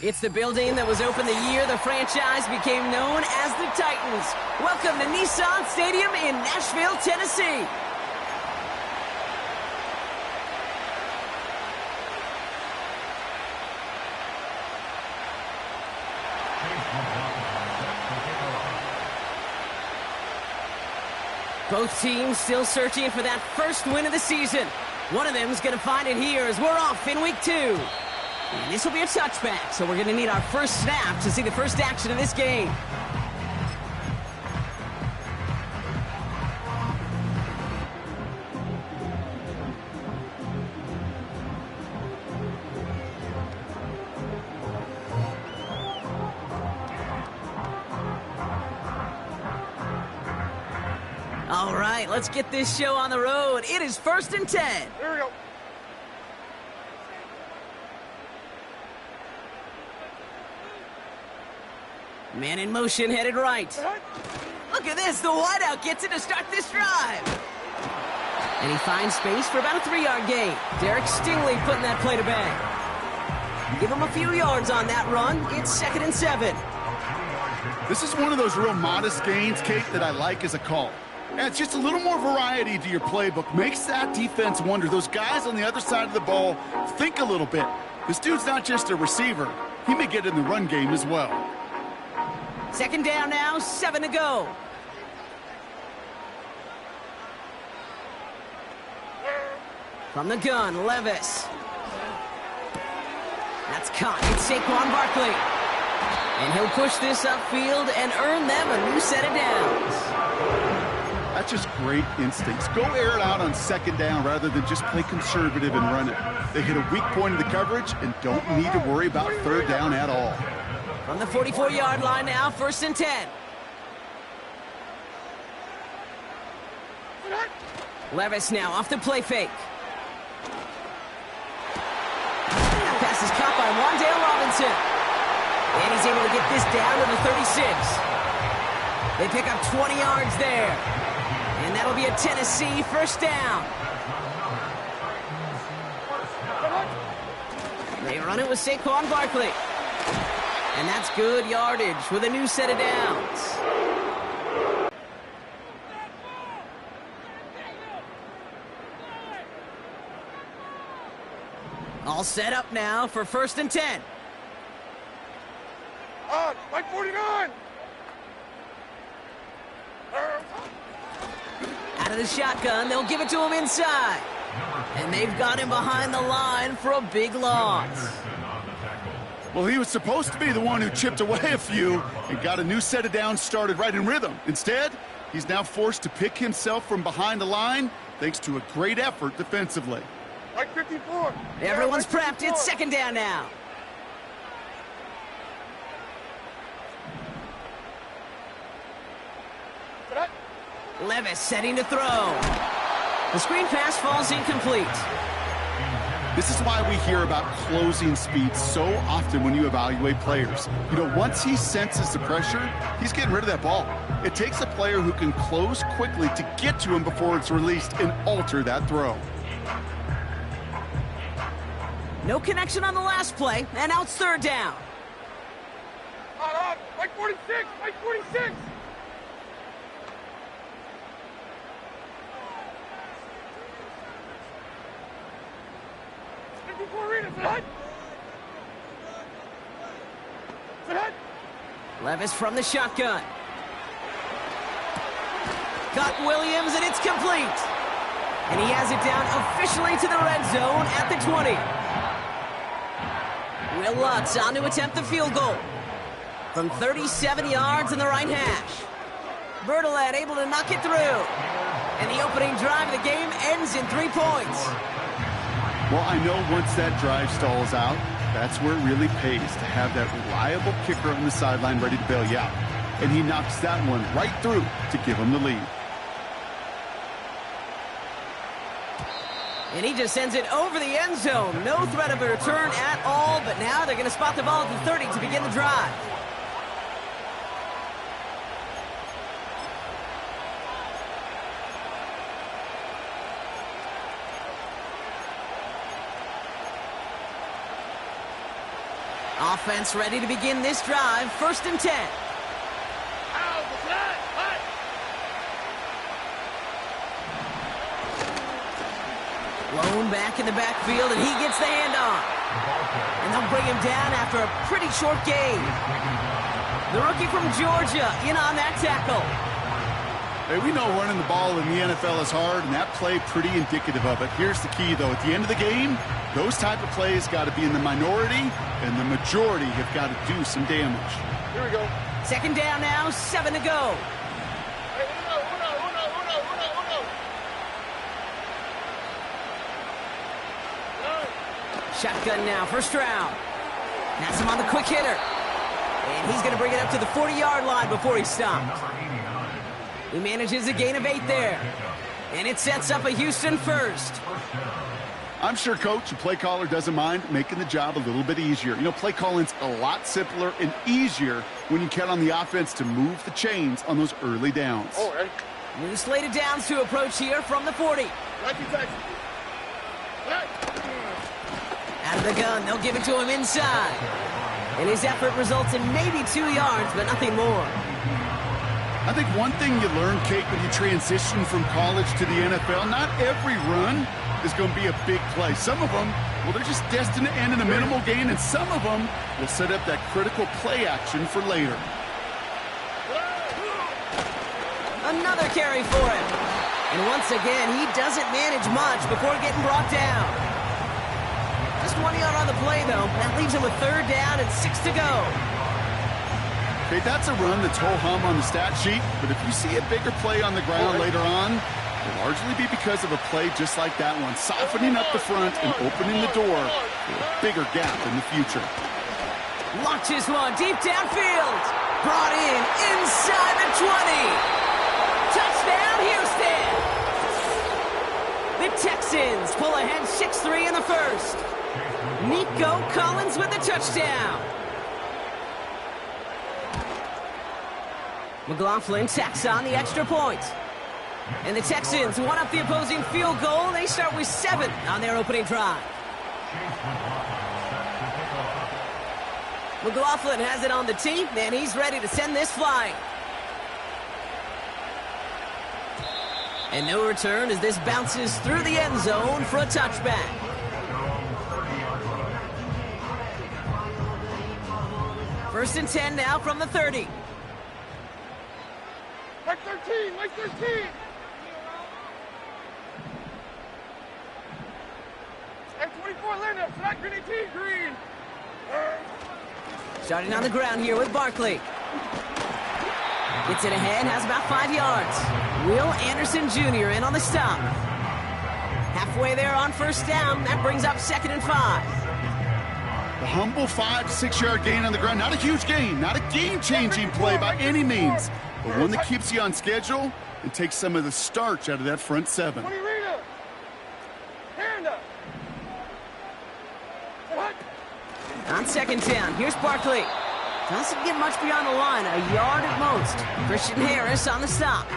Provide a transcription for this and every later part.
It's the building that was opened the year the franchise became known as the Titans. Welcome to Nissan Stadium in Nashville, Tennessee. Both teams still searching for that first win of the season. One of them is going to find it here as we're off in week 2. And this will be a touchback, so we're going to need our first snap to see the first action of this game. All right, let's get this show on the road. It is 1st and 10. Here we go. Man in motion, headed right. Look at this, the wideout gets it to start this drive. And he finds space for about a 3-yard gain. Derek Stingley putting that play to bed. Give him a few yards on that run. It's 2nd and 7. This is one of those real modest gains, Kate, that I like as a call. Adds just a little more variety to your playbook. Makes that defense wonder. Those guys on the other side of the ball think a little bit. This dude's not just a receiver. He may get in the run game as well. 2nd down now, 7 to go. From the gun, Levis. That's caught. It's Saquon Barkley. And he'll push this upfield and earn them a new set of downs. That's just great instincts. Go air it out on 2nd down rather than just play conservative and run it. They hit a weak point in the coverage and don't need to worry about 3rd down at all. From the 44-yard line now, 1st and 10. Levis now off the play fake. That pass is caught by Wan'Dale Robinson. And he's able to get this down to the 36. They pick up 20 yards there. And that'll be a Tennessee 1st down. They run it with Saquon Barkley. And that's good yardage with a new set of downs. All set up now for 1st and 10. Mike 49. Out of the shotgun, they'll give it to him inside. And they've got him behind the line for a big loss. Well, he was supposed to be the one who chipped away a few and got a new set of downs started right in rhythm. Instead, he's now forced to pick himself from behind the line thanks to a great effort defensively. Mike 54. Everyone's prepped. It's 2nd down now. Levis setting to throw. The screen pass falls incomplete. This is why we hear about closing speed so often when you evaluate players. You know, once he senses the pressure, he's getting rid of that ball. It takes a player who can close quickly to get to him before it's released and alter that throw. No connection on the last play, and now it's 3rd down. Mike 46. Mike 46. Levis from the shotgun. Got Williams, and it's complete. And he has it down officially to the red zone at the 20. Will Lutz on to attempt the field goal. From 37 yards in the right hash. Bertolet able to knock it through. And the opening drive of the game ends in 3 points. Well, I know once that drive stalls out, that's where it really pays to have that reliable kicker on the sideline ready to bail you out. And he knocks that one right through to give him the lead. And he just sends it over the end zone. No threat of a return at all, but now they're going to spot the ball at the 30 to begin the drive. Offense ready to begin this drive. 1st and 10. Lone back in the backfield, and he gets the handoff. And they'll bring him down after a pretty short gain. The rookie from Georgia in on that tackle. Hey, we know running the ball in the NFL is hard, and that play pretty indicative of it. Here's the key, though. At the end of the game, those type of plays got to be in the minority, and the majority have got to do some damage. Here we go. 2nd down now, 7 to go. Hey, uno. Shotgun now, 1st round. That's him on the quick hitter. And he's going to bring it up to the 40-yard line before he stops. He manages a gain of 8 there. And it sets up a Houston 1st. I'm sure coach and play caller doesn't mind making the job a little bit easier. You know, play calling's a lot simpler and easier when you count on the offense to move the chains on those early downs. All right. New slated downs to approach here from the 40. Out of the gun, they'll give it to him inside. And his effort results in maybe 2 yards, but nothing more. I think one thing you learn, Kate, when you transition from college to the NFL, not every run is going to be a big play. Some of them, well, they're just destined to end in a minimal gain, and some of them will set up that critical play action for later. Another carry for him. And once again, he doesn't manage much before getting brought down. Just 1 yard on the play, though. That leaves him with 3rd down and 6 to go. Okay, that's a run that's ho-hum on the stat sheet, but if you see a bigger play on the ground later on, it'll largely be because of a play just like that one, softening up the front and opening the door for a bigger gap in the future. Launches one deep downfield. Brought in inside the 20. Touchdown, Houston. The Texans pull ahead 6-3 in the 1st. Nico Collins with the touchdown. McLaughlin tacks on the extra point. And the Texans one up the opposing field goal. They start with 7 on their opening drive. McLaughlin has it on the tee, and he's ready to send this flying. And no return as this bounces through the end zone for a touchback. First and 10 now from the 30. Mike 13, Mike 13. And 24 Linda, select green 18, green. Starting on the ground here with Barkley. Gets it ahead, has about 5 yards. Will Anderson Jr. in on the stop. Halfway there on 1st down. That brings up 2nd and 5. A humble 5 to 6 yard gain on the ground. Not a huge gain, not a game-changing play by any means, but one that keeps you on schedule and takes some of the starch out of that front 7. On 2nd down, here's Barkley. Doesn't get much beyond the line, a yard at most. Christian Harris on the stop.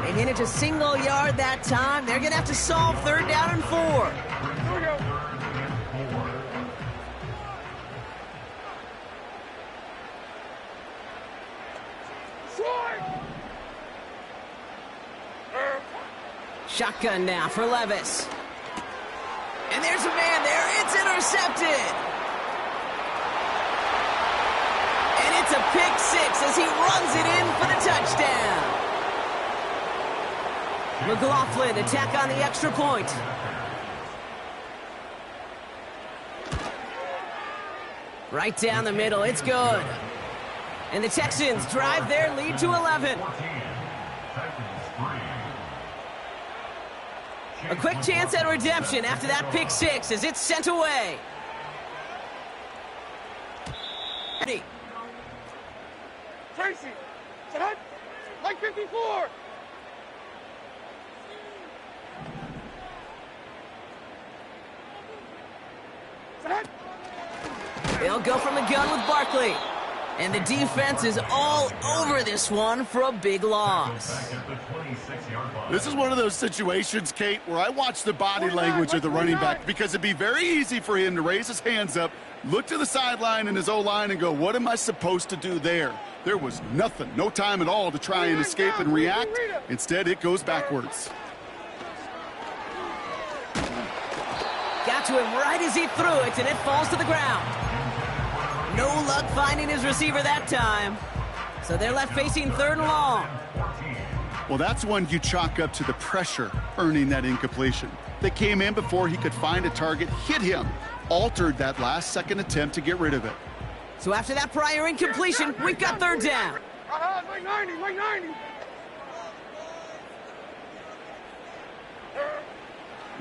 They hit it to single yard that time. They're going to have to solve 3rd down and 4. Here we go. Shotgun now for Levis. And there's a man there. It's intercepted. And it's a pick 6 as he runs it in for the touchdown. McLaughlin attack on the extra point. Right down the middle. It's good. And the Texans drive their lead to 11. A quick chance at redemption after that pick 6 as it's sent away. Tracy, set, like 54. Set. They'll go from the gun with Barkley. And the defense is all over this one for a big loss. This is one of those situations, Kate, where I watch the body language of the running back because it'd be very easy for him to raise his hands up, look to the sideline in his O-line and go, what am I supposed to do there? There was nothing, no time at all to try and escape and react. Instead, it goes backwards. Got to him right as he threw it, and it falls to the ground. No luck finding his receiver that time. So they're left facing 3rd and long. Well, that's one you chalk up to the pressure earning that incompletion. They came in before he could find a target, hit him, altered that last-second attempt to get rid of it. So after that prior incompletion, we've got 3rd down. Like 90, like 90.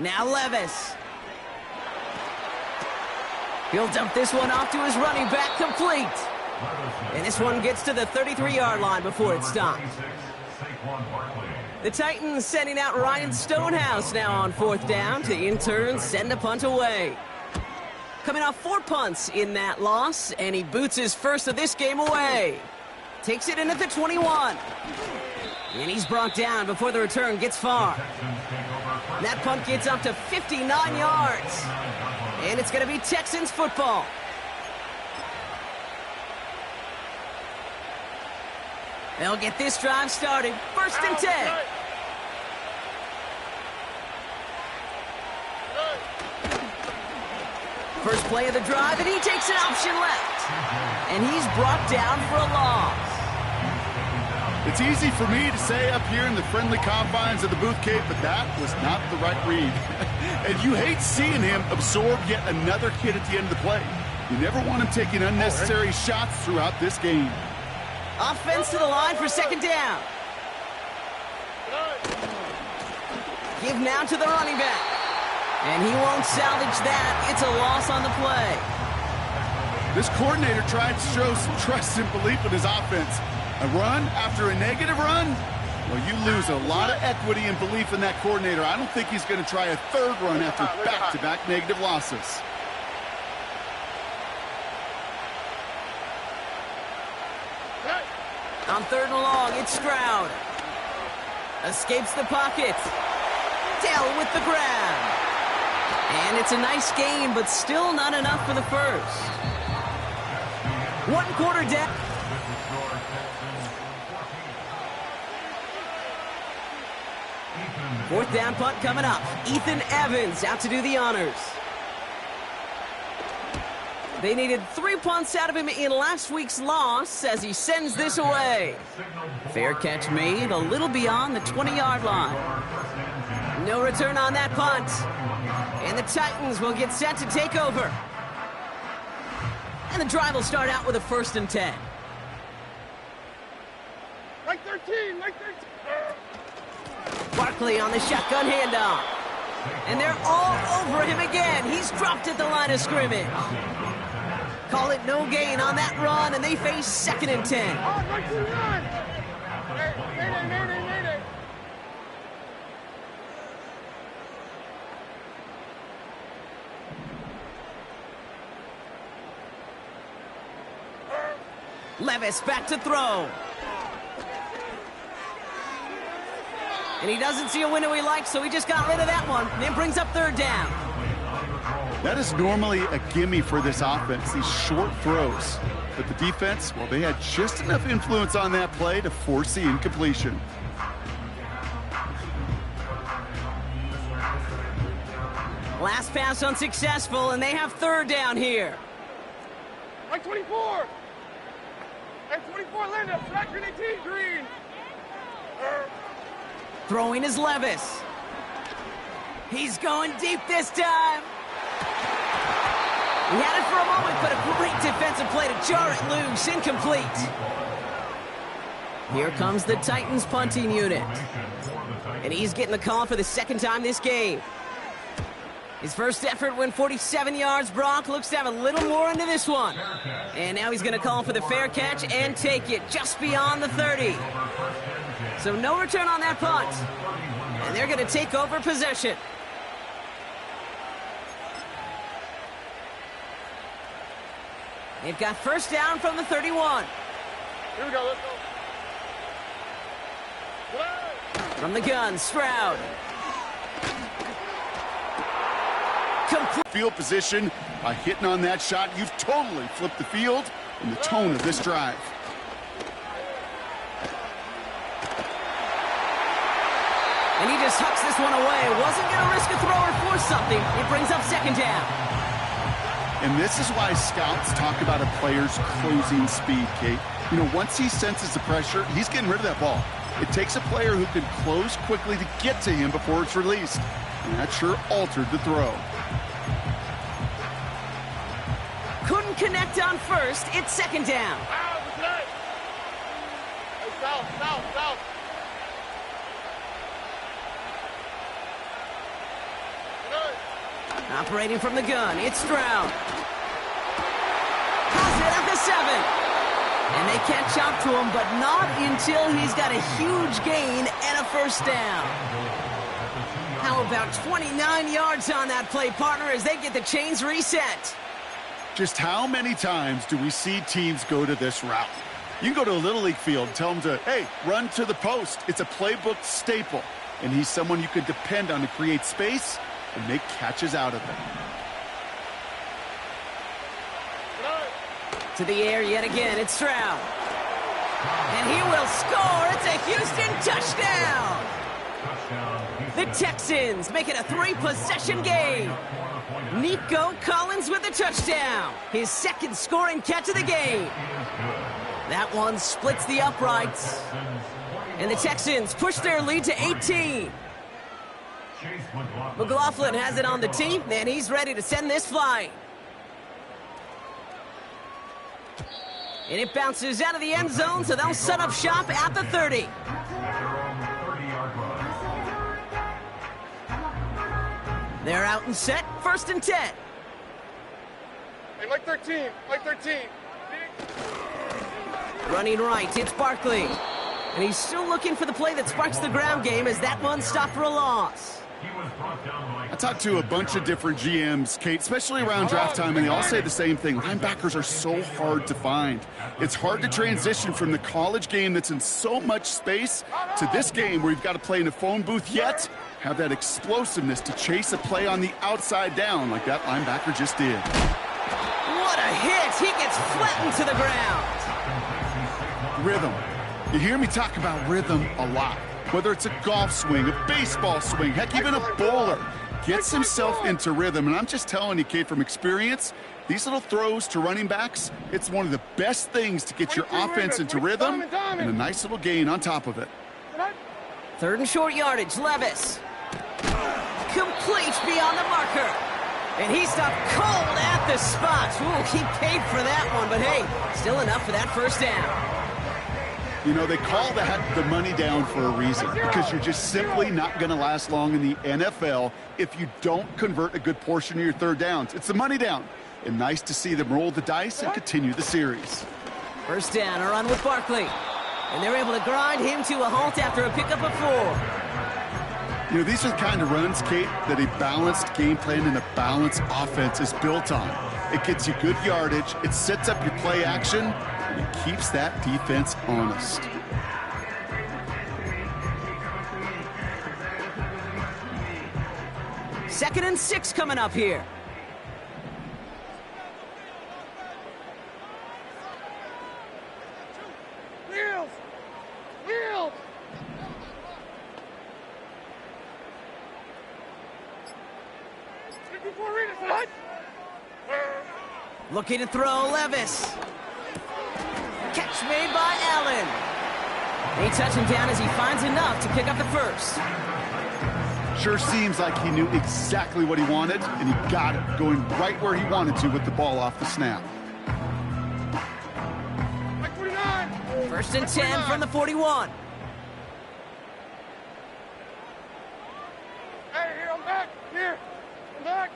Now Levis. He'll dump this one off to his running back, complete. And this one gets to the 33-yard line before it's stopped. The Titans sending out Ryan Stonehouse now on 4th down to in turn send a punt away. Coming off 4 punts in that loss, and he boots his first of this game away. Takes it in at the 21. And he's brought down before the return gets far. That punt gets up to 59 yards. And it's going to be Texans football. They'll get this drive started. 1st and 10. First play of the drive, and he takes an option left. And he's brought down for a loss. It's easy for me to say up here in the friendly confines of the booth, Kate, but that was not the right read. And you hate seeing him absorb yet another hit at the end of the play. You never want him taking unnecessary shots throughout this game. Offense to the line for 2nd down. Give now to the running back. And he won't salvage that. It's a loss on the play. This coordinator tried to show some trust and belief in his offense. A run after a negative run? Well, you lose a lot of equity and belief in that coordinator. I don't think he's going to try a 3rd run after back-to-back negative losses. On 3rd and long, it's Stroud. Escapes the pocket. Dell with the grab. And it's a nice game, but still not enough for the first. 1 quarter down. Fourth down punt coming up. Ethan Evans out to do the honors. They needed 3 punts out of him in last week's loss as he sends this away. Fair catch made a little beyond the 20-yard line. No return on that punt. And the Titans will get set to take over. And the drive will start out with a 1st and 10. Like 13, like 13. Barkley on the shotgun handoff. And they're all over him again. He's dropped at the line of scrimmage. Call it no gain on that run, and they face 2nd and 10. Like 29. Mayday. Levis back to throw. And he doesn't see a window he likes, so he just got rid of that one. And brings up 3rd down. That is normally a gimme for this offense, these short throws. But the defense, well, they had just enough influence on that play to force the incompletion. Last pass unsuccessful, and they have 3rd down here. Like 24. Like 24, Linda. Flat green 18, green. Throwing is Levis. He's going deep this time. He had it for a moment, but a great defensive play to jar it loose. Incomplete. Here comes the Titans punting unit. And he's getting the call for the 2nd time this game. His first effort went 47 yards. Brock looks to have a little more into this one. And now he's going to call for the fair catch and take it just beyond the 30. So no return on that punt. And they're going to take over possession. They've got first down from the 31. Here we go, let's go. From the gun, Stroud. Complete. Field position, by hitting on that shot, you've totally flipped the field and the tone of this drive. And he just hucks this one away. Wasn't going to risk a throw or force something. It brings up second down. And this is why scouts talk about a player's closing speed, Kate. You know, once he senses the pressure, he's getting rid of that ball. It takes a player who can close quickly to get to him before it's released. And that sure altered the throw. Couldn't connect on first. It's second down. South. Operating from the gun, it's Stroud. Has it at the 7. And they catch up to him, but not until he's got a huge gain and a first down. How about 29 yards on that play, partner, as they get the chains reset? Just how many times do we see teams go to this route? You can go to a Little League field and tell them to, hey, run to the post. It's a playbook staple. And he's someone you could depend on to create space and make catches out of it. To the air yet again, it's Stroud. And he will score. It's a Houston touchdown. The Texans make it a 3-possession game. Nico Collins with the touchdown. His second scoring catch of the game. That one splits the uprights. And the Texans push their lead to 18. McLaughlin has it on the tee, and he's ready to send this flying. And it bounces out of the end zone, so they'll set up shop at the 30. They're out and set, first and 10. Hey, Mike 13. Running right, it's Barkley. And he's still looking for the play that sparks the ground game as that one stopped for a loss. I talked to a bunch of different GMs, Kate, especially around draft time, and they all say the same thing. Linebackers are so hard to find. It's hard to transition from the college game that's in so much space to this game where you've got to play in a phone booth, yet have that explosiveness to chase a play on the outside down like that linebacker just did. What a hit! He gets flattened to the ground. Rhythm. You hear me talk about rhythm a lot. Whether it's a golf swing, a baseball swing, heck, even a bowler gets himself into rhythm. And I'm just telling you, Kate, from experience, these little throws to running backs, it's one of the best things to get your offense into rhythm and a nice little gain on top of it. Third and short yardage, Levis. Complete beyond the marker. And he stopped cold at the spot. Ooh, he paid for that one, but hey, still enough for that first down. You know, they call that the money down for a reason, because you're just simply not going to last long in the NFL if you don't convert a good portion of your third downs. It's the money down. And nice to see them roll the dice and continue the series. First down, a run with Barkley. And they're able to grind him to a halt after a pickup of 4. You know, these are the kind of runs, Kate, that a balanced game plan and a balanced offense is built on. It gets you good yardage, it sets up your play action, and it keeps that defense honest. Second and 6 coming up here. Wheels! Looking to throw, Levis. Catch made by Allen. They touch him down as he finds enough to pick up the first. Sure seems like he knew exactly what he wanted, and he got it, going right where he wanted to with the ball off the snap. First and 10 from the 41. Hey, here, I'm back. Here, I'm back.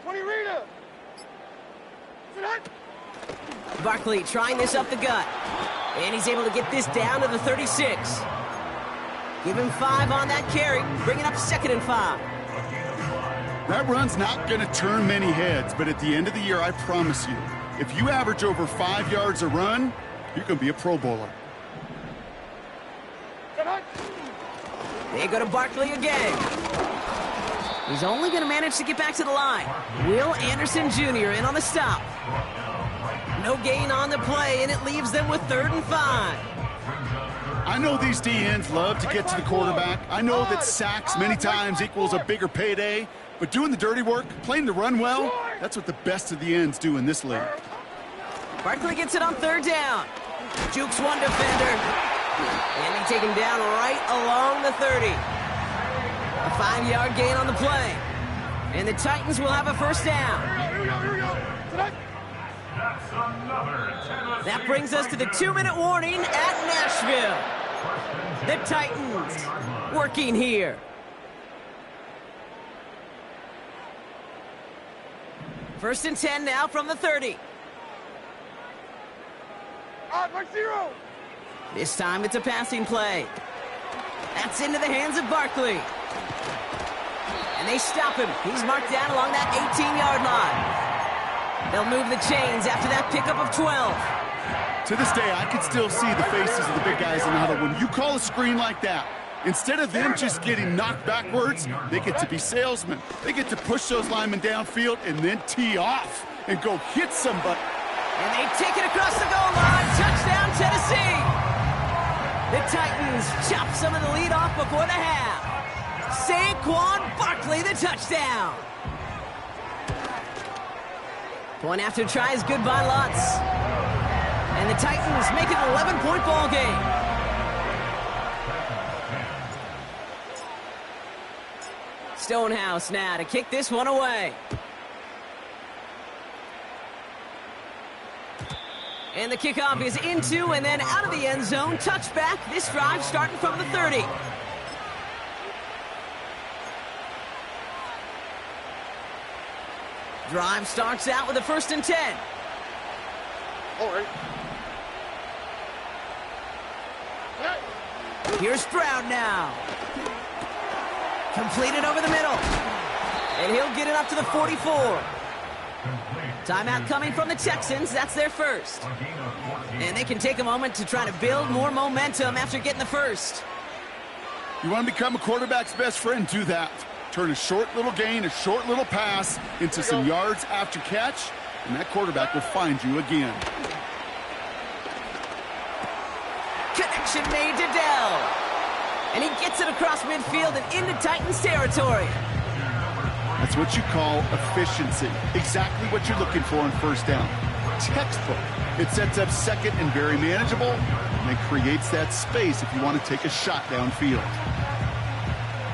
Rita. Barkley trying this up the gut. And he's able to get this down to the 36. Give him 5 on that carry, bringing up second and 5. That run's not going to turn many heads, but at the end of the year, I promise you, if you average over 5 yards a run, you're going to be a Pro Bowler. They go to Barkley again. He's only going to manage to get back to the line. Will Anderson Jr. in on the stop. No gain on the play, and it leaves them with 3rd and 5. I know these DNs love to get to the quarterback. I know that sacks many times equals a bigger payday, but doing the dirty work, playing the run well, that's what the best of the ends do in this league. Barkley gets it on 3rd down. Jukes one defender. And they take him down right along the 30. A 5-yard gain on the play. And the Titans will have a 1st down. Here we go. Tonight. That brings us to the 2-minute warning at Nashville. The Titans working here. First and 10 now from the 30. Mark 0. This time it's a passing play. That's into the hands of Barkley. And they stop him. He's marked down along that 18-yard line. They'll move the chains after that pickup of 12. To this day, I can still see the faces of the big guys in the huddle. When you call a screen like that, instead of them just getting knocked backwards, they get to be salesmen. They get to push those linemen downfield and then tee off and go hit somebody. And they take it across the goal line. Touchdown, Tennessee. The Titans chop some of the lead off before the half. Saquon Barkley, the touchdown. Point after try is good by Lutz. And the Titans make it an 11-point ball game. Stonehouse now to kick this one away. And the kickoff is into and then out of the end zone. Touchback. This drive starting from the 30. Drive starts out with a 1st and 10. All right. Here's Stroud now. Completed over the middle. And he'll get it up to the 44. Timeout coming from the Texans. That's their 1st. And they can take a moment to try to build more momentum after getting the 1st. You want to become a quarterback's best friend? Do that. Turn a short little gain, a short little pass into some yards after catch, and that quarterback will find you again. Connection made to Dell. And he gets it across midfield and into Titans territory. That's what you call efficiency. Exactly what you're looking for on 1st down. Textbook. It sets up 2nd and very manageable, and it creates that space if you want to take a shot downfield.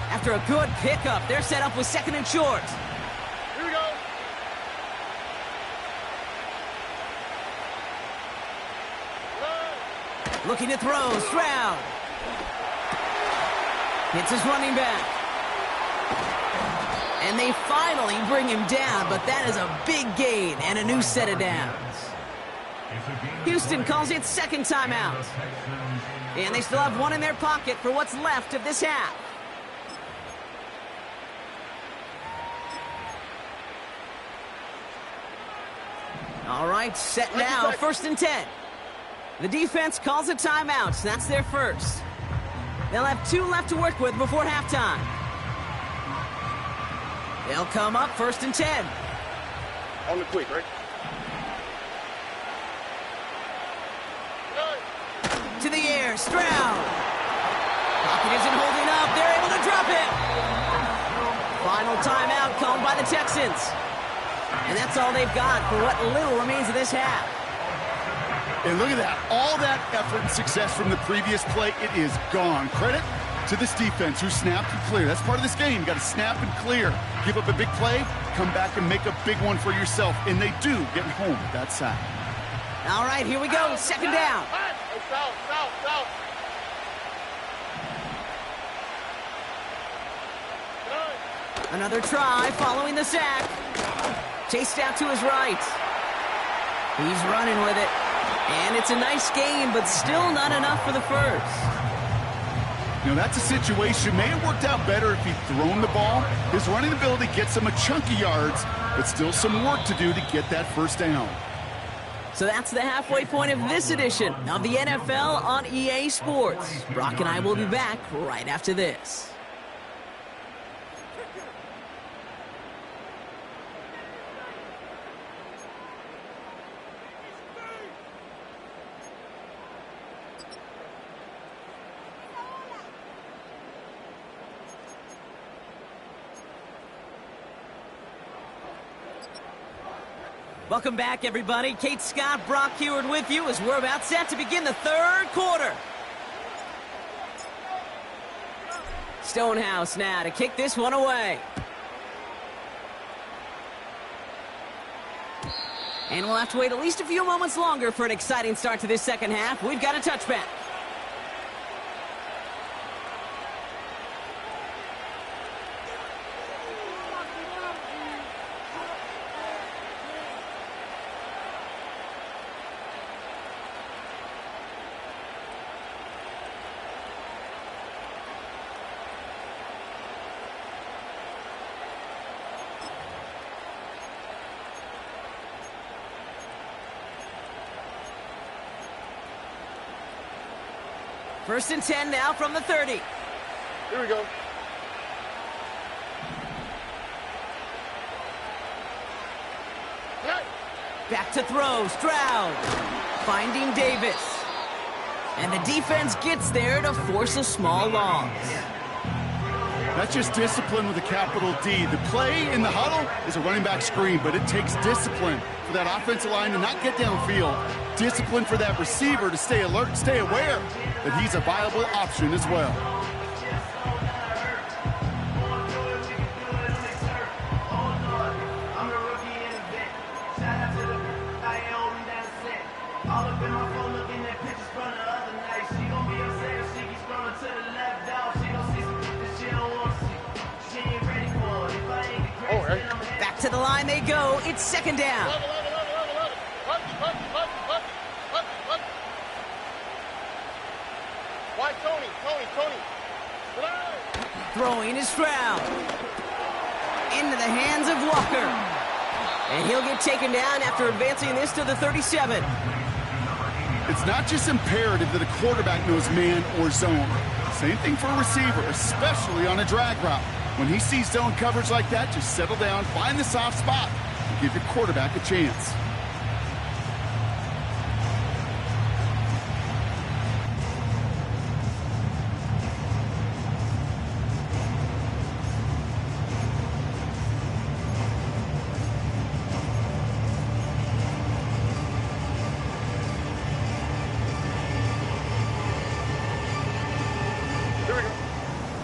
After a good pickup, they're set up with 2nd and short. Here we go. Looking to throw, Stroud. Hits his running back. And they finally bring him down, but that is a big gain and a new set of downs. Houston calls it 2nd timeout. And they still have one in their pocket for what's left of this half. All right, set now, 1st and 10. The defense calls a timeout. That's their 1st. They'll have 2 left to work with before halftime. They'll come up 1st and 10. On the quick, right? To the air, Stroud. Pocket isn't holding up. They're able to drop it. Final timeout called by the Texans. And that's all they've got for what little remains of this half. And look at that. All that effort and success from the previous play, it is gone. Credit to this defense who snapped and cleared. That's part of this game. You got to snap and clear. Give up a big play, come back and make a big one for yourself. And they do get home with that sack. All right, here we go. 2nd down. South. Another try following the sack. Chased out to his right. He's running with it. And it's a nice game, but still not enough for the 1st. You know, that's a situation. May have worked out better if he'd thrown the ball. His running ability gets him a chunk of yards, but still some work to do to get that first down. So that's the halfway point of this edition of the NFL on EA Sports. Brock and I will be back right after this. Welcome back, everybody. Kate Scott, Brock Heward with you as we're about set to begin the third quarter. Stonehouse now to kick this one away. And we'll have to wait at least a few moments longer for an exciting start to this second half. We've got a touchback. First and 10 now from the 30. Here we go. Back to throw, Stroud. Finding Davis. And the defense gets there to force a small loss. That's just discipline with a capital D. The play in the huddle is a running back screen, but it takes discipline for that offensive line to not get downfield. Discipline for that receiver to stay alert, stay aware that he's a viable option as well. Back to the line they go. It's second down. Why, Tony? Throwing is Stroud. Into the hands of Walker. And he'll get taken down after advancing this to the 37. It's not just imperative that a quarterback knows man or zone. Same thing for a receiver, especially on a drag route. When he sees zone coverage like that, just settle down, find the soft spot, and give your quarterback a chance.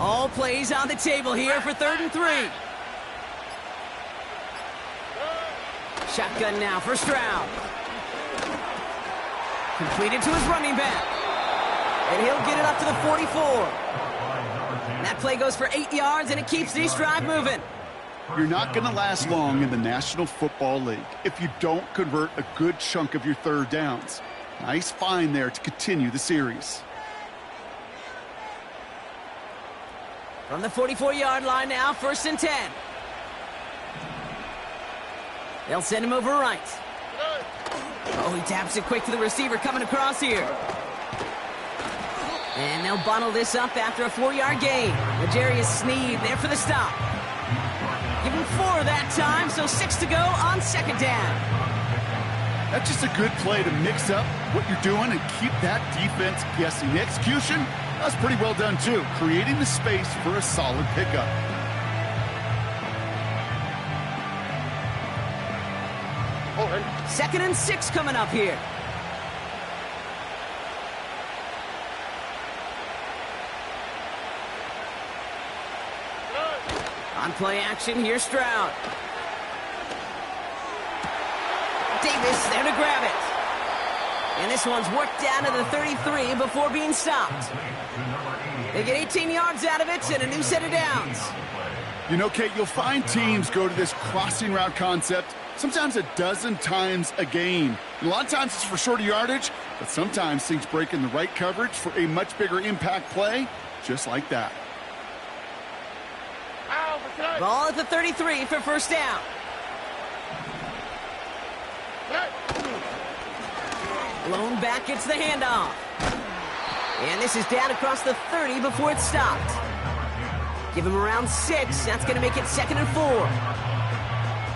All plays on the table here for 3rd and 3. Shotgun now for Stroud. Completed to his running back. And he'll get it up to the 44. And that play goes for 8 yards, and it keeps this drive moving. You're not going to last long in the National Football League if you don't convert a good chunk of your third downs. Nice find there to continue the series. From the 44-yard line now, 1st and 10. They'll send him over right. Oh, he taps it quick to the receiver coming across here. And they'll bundle this up after a 4-yard gain. L'Jarius Sneed there for the stop. Give him 4 that time, so 6 to go on second down. That's just a good play to mix up what you're doing and keep that defense guessing. The execution, that's pretty well done too, creating the space for a solid pickup. Second and 6 coming up here. On play action, here's Stroud. Davis there to grab it. And this one's worked down to the 33 before being stopped. They get 18 yards out of it and a new set of downs. You know, Kate, you'll find teams go to this crossing route concept sometimes a dozen times a game. And a lot of times it's for shorter yardage, but sometimes things break in the right coverage for a much bigger impact play. just like that. Ball at the 33 for first down. Blown back, gets the handoff. And this is down across the 30 before it's stopped. Give him around 6. That's going to make it 2nd and 4.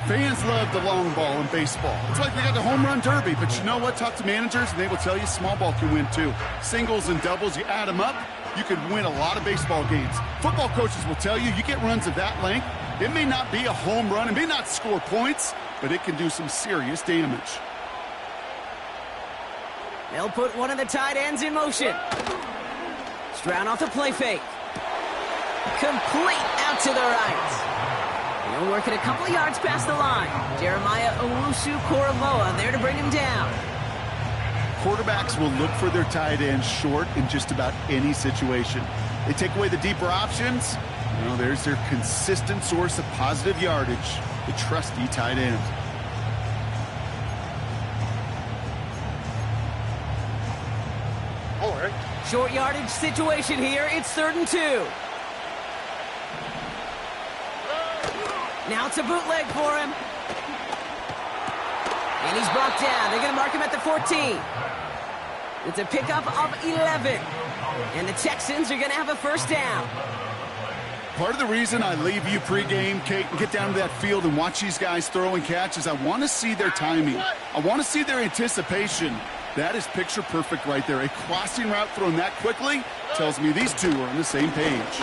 Fans love the long ball in baseball. It's like they got the home run derby, but you know what? Talk to managers, and they will tell you small ball can win too. Singles and doubles, you add them up, you could win a lot of baseball games. Football coaches will tell you, you get runs of that length, it may not be a home run, it may not score points, but it can do some serious damage. They'll put one of the tight ends in motion. Stroud off the play fake. Complete out to the right. He'll work it a couple of yards past the line. Jeremiah Owusu-Koramoah there to bring him down. Quarterbacks will look for their tight end short in just about any situation. They take away the deeper options. Well, there's their consistent source of positive yardage, the trusty tight end. All right. Short yardage situation here. It's 3rd and 2. Now it's a bootleg for him. And he's brought down. They're going to mark him at the 14. It's a pickup of 11. And the Texans are going to have a first down. Part of the reason I leave you pregame, Kate, and get down to that field and watch these guys throw and catch is I want to see their timing. I want to see their anticipation. That is picture perfect right there. A crossing route thrown that quickly tells me these two are on the same page.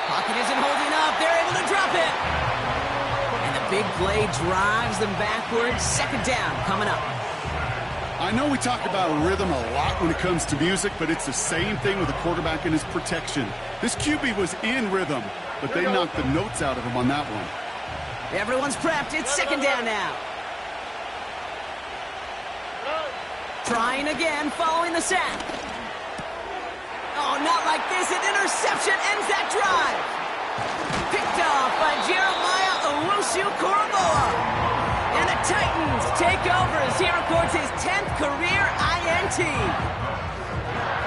Pocket isn't holding up. They're able to drop it. And the big play drives them backwards. 2nd down coming up. I know we talk about rhythm a lot when it comes to music, but it's the same thing with a quarterback and his protection. This QB was in rhythm, but they knocked the notes out of him on that one. Everyone's prepped. It's 2nd down now. Trying again following the sack. Oh, not like this. An interception ends that drive. Picked off by Jeremiah Owusu-Koramoah. And the Titans take over as he records his 10th career INT.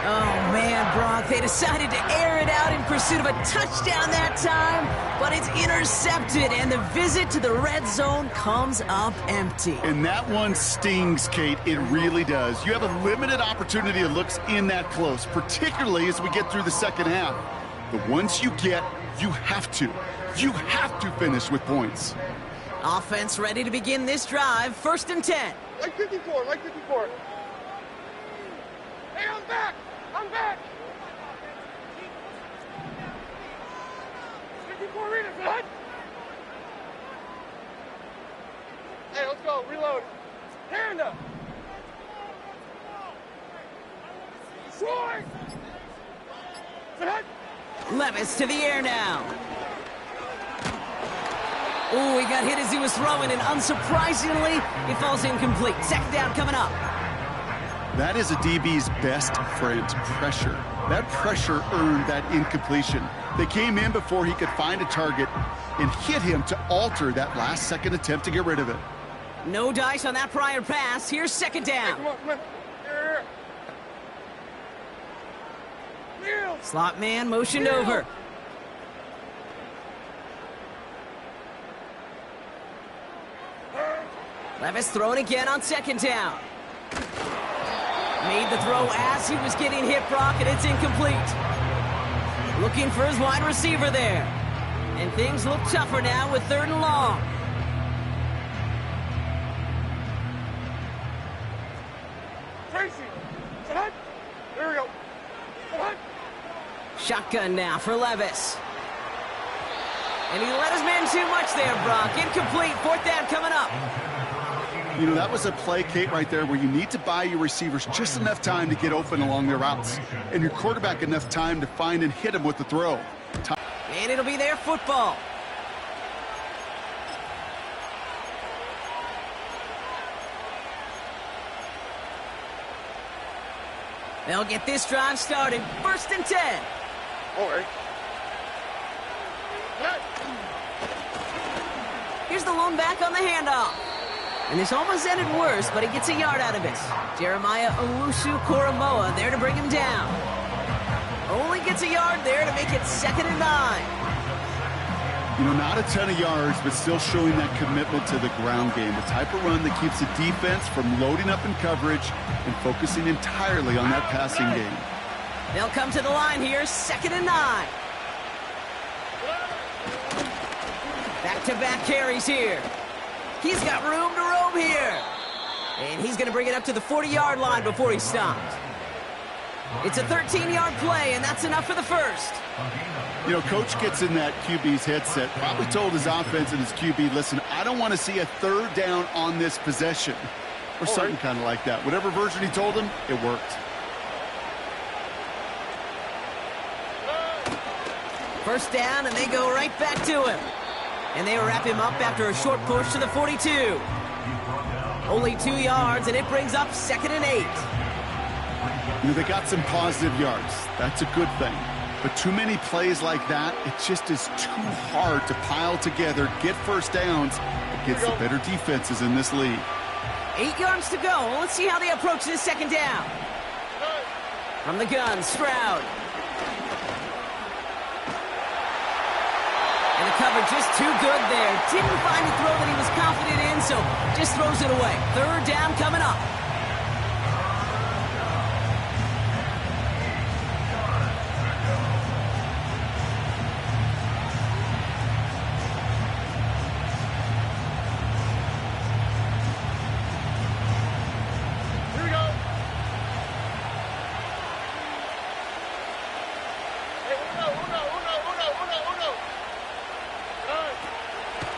Oh, man, Brock, they decided to air it out in pursuit of a touchdown that time, but it's intercepted, and the visit to the red zone comes up empty. And that one stings, Kate. It really does. You have a limited opportunity that looks in that close, particularly as we get through the second half. But once you get, you have to finish with points. Offense ready to begin this drive. 1st and 10. Like 54, like 54. Hey, I'm back! I'm back! 54 readers, right? Hey, let's go, reload. Hand up! Swing! Levis to the air now. Oh, he got hit as he was throwing, and unsurprisingly, he falls incomplete. 2nd down coming up. That is a DB's best friend, pressure. That pressure earned that incompletion. They came in before he could find a target and hit him to alter that last-second attempt to get rid of it. No dice on that prior pass. Here's 2nd down. Come on, come on. Here. Slot man motioned over. Levis throwing again on 2nd down. Made the throw as he was getting hit, Brock, and it's incomplete. Looking for his wide receiver there. And things look tougher now with 3rd and long. Tracy! There we go. Shotgun now for Levis. And he let his man too much there, Brock. Incomplete. 4th down coming up. You know, that was a play, Kate, right there where you need to buy your receivers just enough time to get open along their routes. And your quarterback enough time to find and hit him with the throw. And it'll be their football. They'll get this drive started. 1st and 10. All right. Here's the lone back on the handoff. And this almost ended worse, but he gets a yard out of it. Jeremiah Owusu-Koramoah there to bring him down. Only gets a yard there to make it 2nd and 9. You know, not a ton of yards, but still showing that commitment to the ground game. The type of run that keeps the defense from loading up in coverage and focusing entirely on that passing game. They'll come to the line here, 2nd and 9. Back-to-back carries here. He's got room to roam here. And he's going to bring it up to the 40-yard line before he stops. It's a 13-yard play, and that's enough for the first. You know, coach gets in that QB's headset, probably told his offense and his QB, listen, I don't want to see a 3rd down on this possession. Or something kind of like that. Whatever version he told him, it worked. First down, and they go right back to him. And they wrap him up after a short push to the 42. Only 2 yards, and it brings up 2nd and 8. You know, they got some positive yards. That's a good thing. But too many plays like that, it just is too hard to pile together, get first downs against the better defenses in this league. 8 yards to go. Let's see how they approach this 2nd down. From the gun, Stroud. And the coverage just too good there. Didn't find a throw that he was confident in, so just throws it away. 3rd down coming up.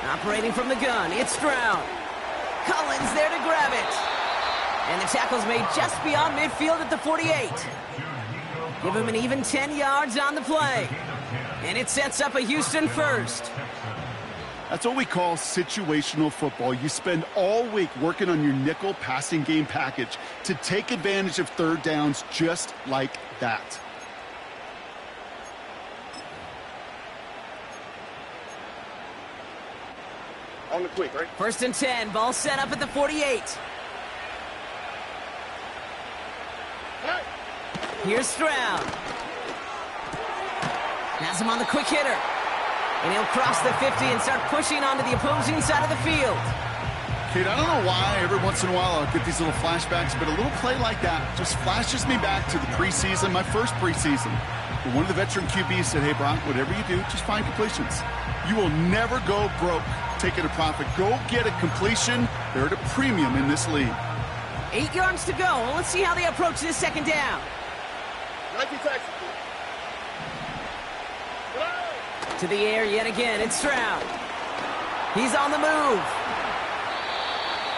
Operating from the gun, it's Stroud. Collins there to grab it. And the tackle's made just beyond midfield at the 48. Give him an even 10 yards on the play. And it sets up a Houston first. That's what we call situational football. You spend all week working on your nickel passing game package to take advantage of 3rd downs just like that. On the quick, right? 1st and 10, ball set up at the 48. Here's Stroud. Has him on the quick hitter. And he'll cross the 50 and start pushing onto the opposing side of the field. Kate, I don't know why every once in a while I'll get these little flashbacks, but a little play like that just flashes me back to the preseason, my first preseason. One of the veteran QBs said, hey, Brock, whatever you do, just find completions. You will never go broke taking a profit. Go get a completion. They're at a premium in this league. 8 yards to go. Let's see how they approach this 2nd down. 19 Texans. To the air yet again, it's Stroud. He's on the move.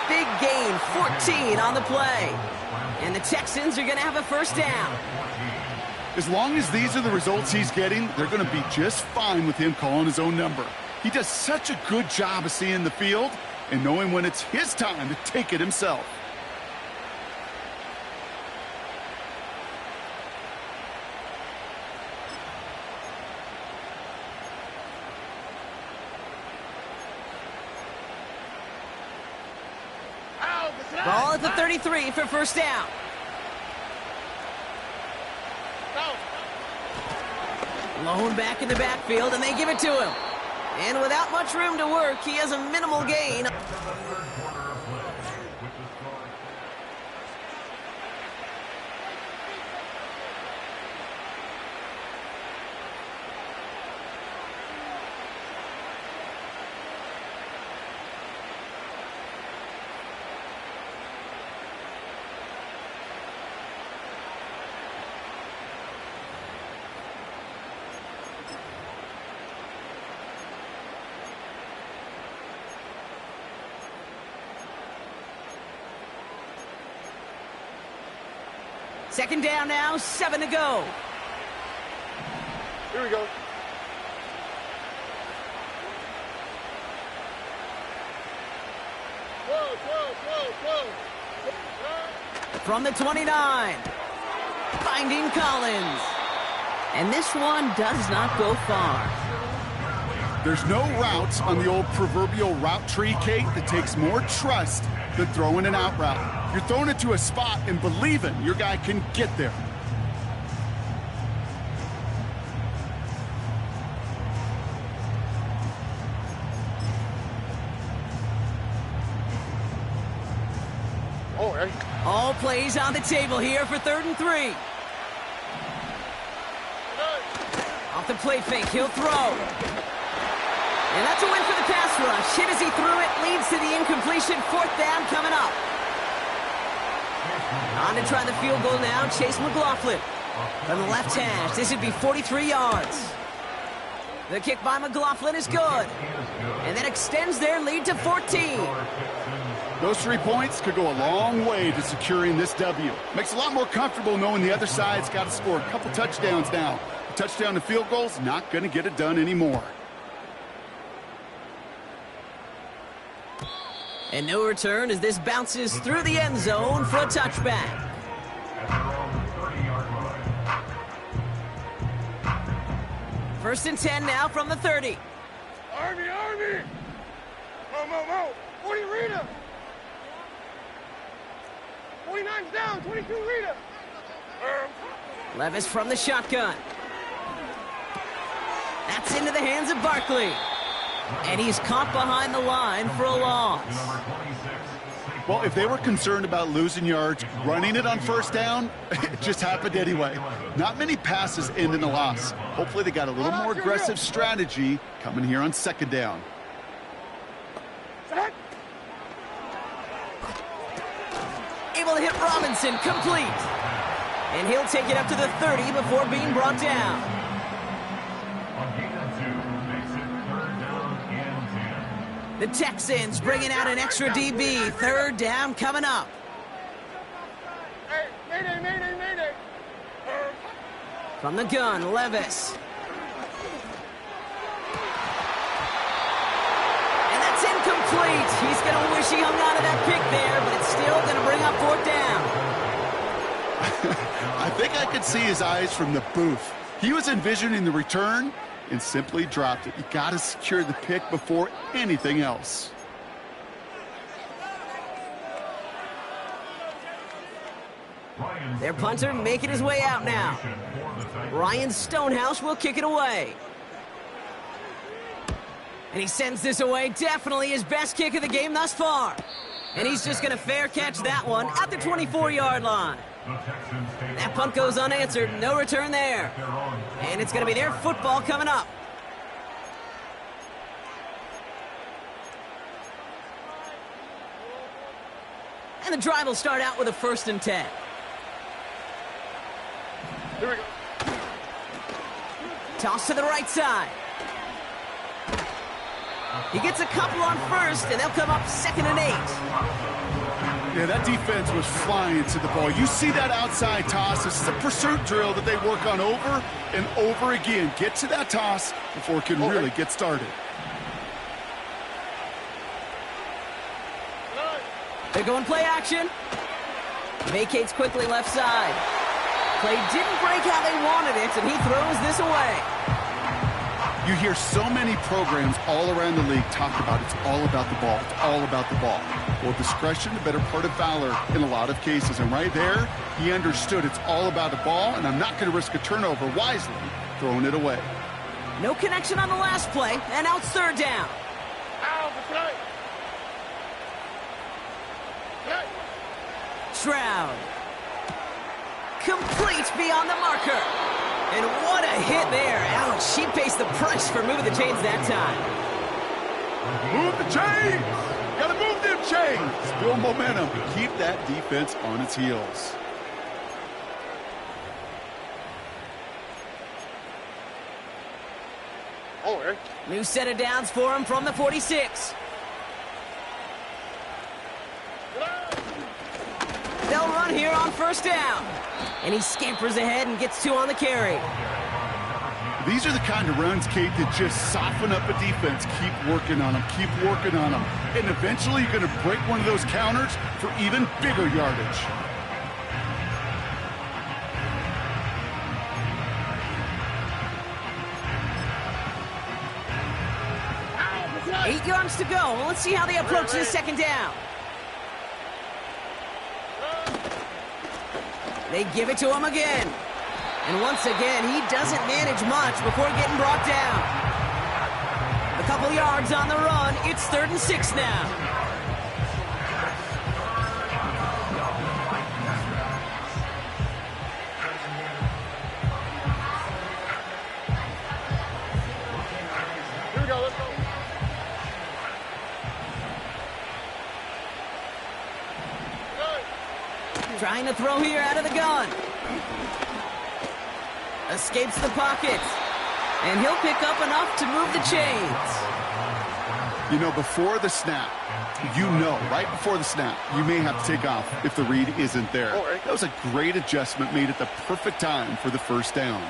Big gain, 14 on the play. And the Texans are going to have a 1st down. As long as these are the results he's getting, they're going to be just fine with him calling his own number. He does such a good job of seeing the field and knowing when it's his time to take it himself. Ball at the 33 for 1st down. Lone back in the backfield, and they give it to him. And without much room to work, he has a minimal gain. Second down now, 7 to go. Here we go. From the 29. Finding Collins. And this one does not go far. There's no routes on the old proverbial route tree, Kate, that takes more trust than throwing an out route. You're throwing it to a spot and believing your guy can get there. All plays on the table here for 3rd and 3. Off the play fake, he'll throw. And that's a win for the pass rush. Hit as he threw it, leads to the incompletion. 4th down coming up. On to try the field goal now, Chase McLaughlin. From the left hash, this would be 43 yards. The kick by McLaughlin is good. And that extends their lead to 14. Those 3 points could go a long way to securing this W. Makes it a lot more comfortable knowing the other side's got to score a couple touchdowns now. A touchdown to field goal's not going to get it done anymore. And no return as this bounces through the end zone for a touchback. First and 10 now from the 30. Army! Mo! 40 Rita! 49's down, 22 Rita! Levis from the shotgun. That's into the hands of Barkley. And he's caught behind the line for a loss. Well, if they were concerned about losing yards, running it on 1st down, it just happened anyway. Not many passes end in a loss. Hopefully they got a little more aggressive strategy coming here on 2nd down. Able to hit Robinson, complete. And he'll take it up to the 30 before being brought down. The Texans bringing out an extra DB. 3rd down coming up. Hey, mayday! From the gun, Levis. And that's incomplete. He's going to wish he hung on to that pick there, but it's still going to bring up 4th down. I think I could see his eyes from the booth. He was envisioning the return and simply dropped it. You got to secure the pick before anything else. Their punter making his way out now. Ryan Stonehouse will kick it away. And he sends this away. Definitely his best kick of the game thus far. And he's just going to fair catch that one at the 24-yard line. That punt goes unanswered. No return there. And it's going to be their football coming up. And the drive will start out with a 1st and 10. Here we go. Toss to the right side. He gets a couple on 1st, and they'll come up 2nd and 8. Yeah, that defense was flying to the ball. You see that outside toss. This is a pursuit drill that they work on over and over again. Get to that toss before it can really get started. They're going play action. Vacates quickly left side. Play didn't break how they wanted it, and he throws this away. You hear so many programs all around the league talk about it's all about the ball. It's all about the ball. Well, discretion, the better part of valor in a lot of cases. And right there, he understood it's all about the ball, and I'm not going to risk a turnover wisely, throwing it away. No connection on the last play, and now it's 3rd down. Stroud. Complete beyond the marker. And what a hit there. Ouch, she pays the price for moving the chains that time. Move the chains! Gotta move them chains! Build momentum to keep that defense on its heels. New set of downs for him from the 46. They'll run here on 1st down. And he scampers ahead and gets 2 on the carry. These are the kind of runs, Kate, that just soften up a defense. Keep working on them. Keep working on them. And eventually you're going to break one of those counters for even bigger yardage. Eight yards to go. Let's see how they approach this 2nd down. They give it to him again. And once again, he doesn't manage much before getting brought down. A couple yards on the run. It's 3rd and 6 now. Trying to throw here out of the gun. Escapes the pocket. And he'll pick up enough to move the chains. You know, before the snap, right before the snap, you may have to take off if the read isn't there. That was a great adjustment made at the perfect time for the first down.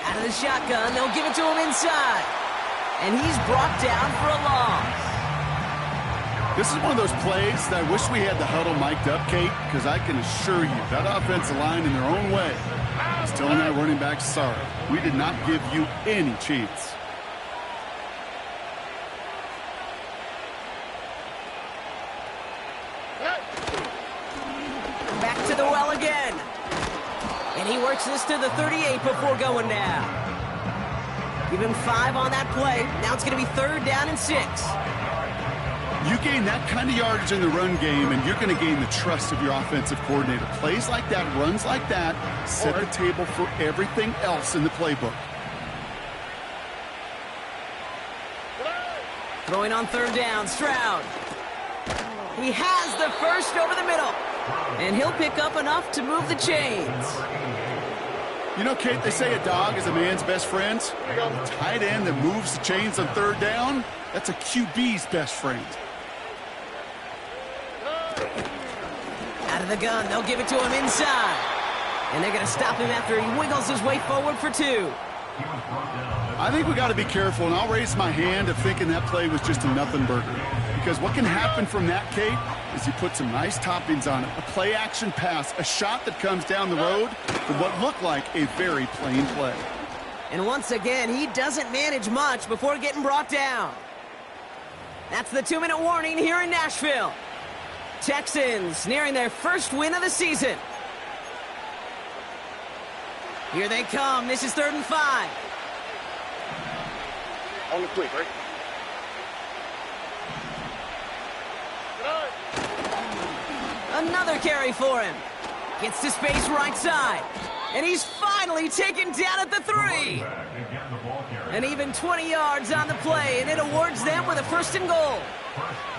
Out of the shotgun, they'll give it to him inside. And he's brought down for a loss. This is one of those plays that I wish we had the huddle mic'd up, Kate, because I can assure you that offensive line in their own way is telling that running back, sorry, we did not give you any chance. Back to the well again. And he works this to the 38 before going down. Give him 5 on that play. Now it's going to be 3rd down and 6. You gain that kind of yardage in the run game, and you're going to gain the trust of your offensive coordinator. Plays like that, runs like that, set the table for everything else in the playbook. Throwing on 3rd down, Stroud. He has the first over the middle. And he'll pick up enough to move the chains. You know, Kate, they say a dog is a man's best friend. The tight end that moves the chains on 3rd down, that's a QB's best friend. Out of the gun, they'll give it to him inside. And they're going to stop him after he wiggles his way forward for 2. I think we got to be careful, and I'll raise my hand of thinking that play was just a nothing burger. Because what can happen from that, Kate, is you put some nice toppings on it. A play-action pass, a shot that comes down the road for what looked like a very plain play. And once again, he doesn't manage much before getting brought down. That's the 2-minute warning here in Nashville. Texans nearing their first win of the season. Here they come. This is 3rd and 5. On the quick, right? Another carry for him. Gets to space right side. And he's finally taken down at the 3. And even 20 yards on the play, and it awards them with a 1st and goal.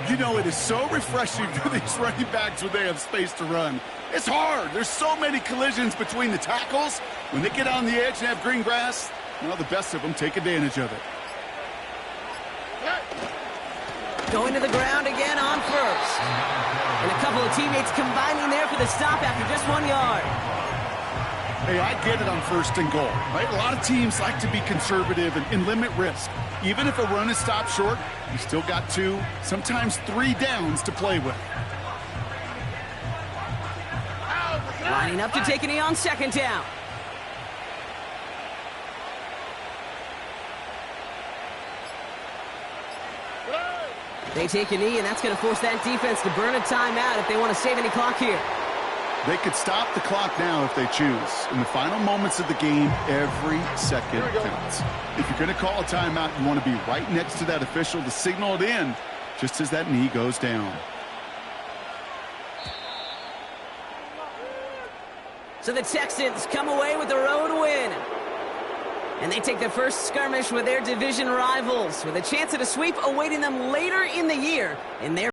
You know, it is so refreshing for these running backs when they have space to run. It's hard. There's so many collisions between the tackles. When they get on the edge and have green grass, you know, the best of them take advantage of it. Going to the ground again on 1st. And a couple of teammates combining there for the stop after just 1 yard. Hey, I get it on 1st and goal, right? A lot of teams like to be conservative and limit risk. Even if a run is stopped short, you still got 2, sometimes 3 downs to play with. Lining up to take a knee on 2nd down. They take a knee, and that's going to force that defense to burn a timeout if they want to save any clock here. They could stop the clock now if they choose. In the final moments of the game, every second counts. If you're going to call a timeout, you want to be right next to that official to signal it in just as that knee goes down. So the Texans come away with the road win. And they take the first skirmish with their division rivals with a chance at a sweep awaiting them later in the year in their